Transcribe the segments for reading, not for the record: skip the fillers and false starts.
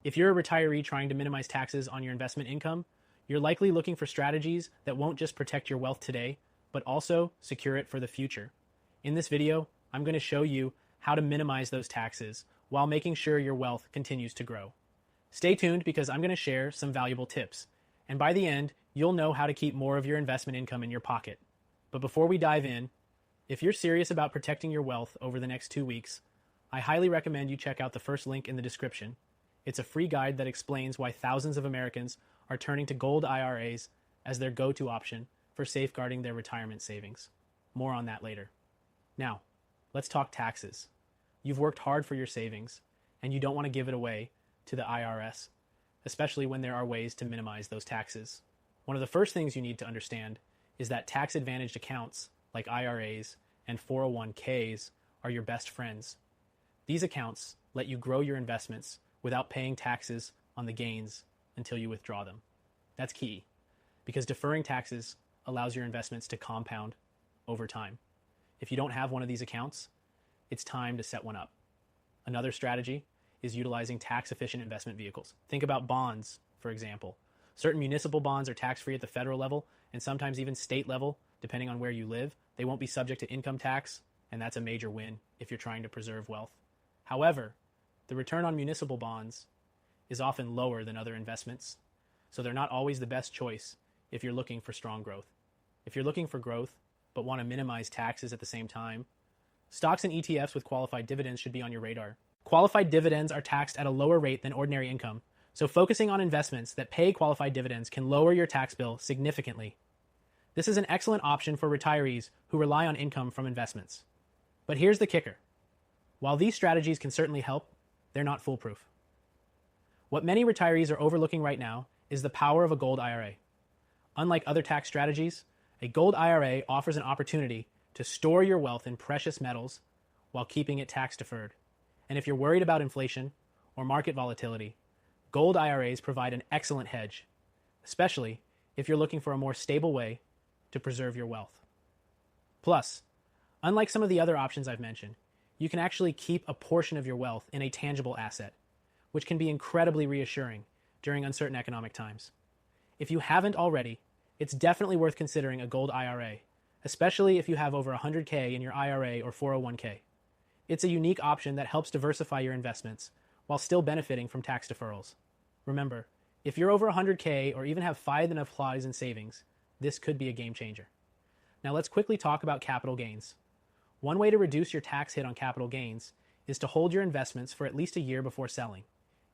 If you're a retiree trying to minimize taxes on your investment income, you're likely looking for strategies that won't just protect your wealth today, but also secure it for the future. In this video, I'm going to show you how to minimize those taxes while making sure your wealth continues to grow. Stay tuned because I'm going to share some valuable tips, and by the end, you'll know how to keep more of your investment income in your pocket. But before we dive in, if you're serious about protecting your wealth over the next 2 weeks, I highly recommend you check out the first link in the description. It's a free guide that explains why thousands of Americans are turning to gold IRAs as their go-to option for safeguarding their retirement savings. More on that later. Now, let's talk taxes. You've worked hard for your savings, and you don't want to give it away to the IRS, especially when there are ways to minimize those taxes. One of the first things you need to understand is that tax-advantaged accounts like IRAs and 401ks are your best friends. These accounts let you grow your investments without paying taxes on the gains until you withdraw them. That's key, because deferring taxes allows your investments to compound over time. If you don't have one of these accounts, it's time to set one up. Another strategy is utilizing tax-efficient investment vehicles. Think about bonds, for example. Certain municipal bonds are tax-free at the federal level and sometimes even state level, depending on where you live. They won't be subject to income tax, and that's a major win if you're trying to preserve wealth. However, the return on municipal bonds is often lower than other investments, so they're not always the best choice if you're looking for strong growth. If you're looking for growth but want to minimize taxes at the same time, stocks and ETFs with qualified dividends should be on your radar. Qualified dividends are taxed at a lower rate than ordinary income, so focusing on investments that pay qualified dividends can lower your tax bill significantly. This is an excellent option for retirees who rely on income from investments. But here's the kicker. While these strategies can certainly help, they're not foolproof. What many retirees are overlooking right now is the power of a gold IRA. Unlike other tax strategies, a gold IRA offers an opportunity to store your wealth in precious metals while keeping it tax deferred. And if you're worried about inflation or market volatility, gold IRAs provide an excellent hedge, especially if you're looking for a more stable way to preserve your wealth. Plus, unlike some of the other options I've mentioned, you can actually keep a portion of your wealth in a tangible asset, which can be incredibly reassuring during uncertain economic times. If you haven't already, it's definitely worth considering a gold IRA, especially if you have over $100K in your IRA or 401k. It's a unique option that helps diversify your investments while still benefiting from tax deferrals. Remember, if you're over $100K or even have $5,000 in savings, this could be a game changer. Now let's quickly talk about capital gains. One way to reduce your tax hit on capital gains is to hold your investments for at least a year before selling.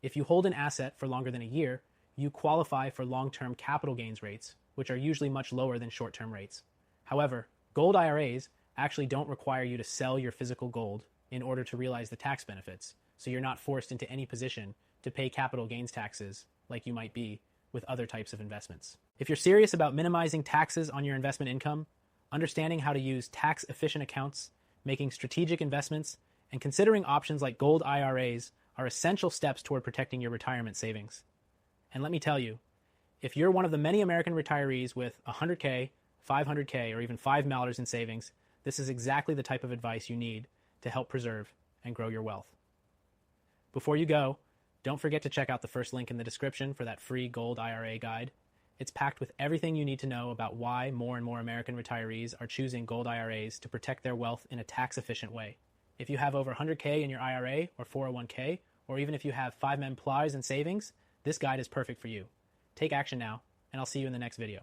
If you hold an asset for longer than a year, you qualify for long-term capital gains rates, which are usually much lower than short-term rates. However, gold IRAs actually don't require you to sell your physical gold in order to realize the tax benefits, so you're not forced into any position to pay capital gains taxes like you might be with other types of investments. If you're serious about minimizing taxes on your investment income, understanding how to use tax-efficient accounts, making strategic investments, and considering options like gold IRAs are essential steps toward protecting your retirement savings. And let me tell you, if you're one of the many American retirees with $100K, $500K, or even $5 in savings, this is exactly the type of advice you need to help preserve and grow your wealth. Before you go, don't forget to check out the first link in the description for that free gold IRA guide. It's packed with everything you need to know about why more and more American retirees are choosing gold IRAs to protect their wealth in a tax-efficient way. If you have over $100K in your IRA or 401k, or even if you have $5,000+ in savings, this guide is perfect for you. Take action now, and I'll see you in the next video.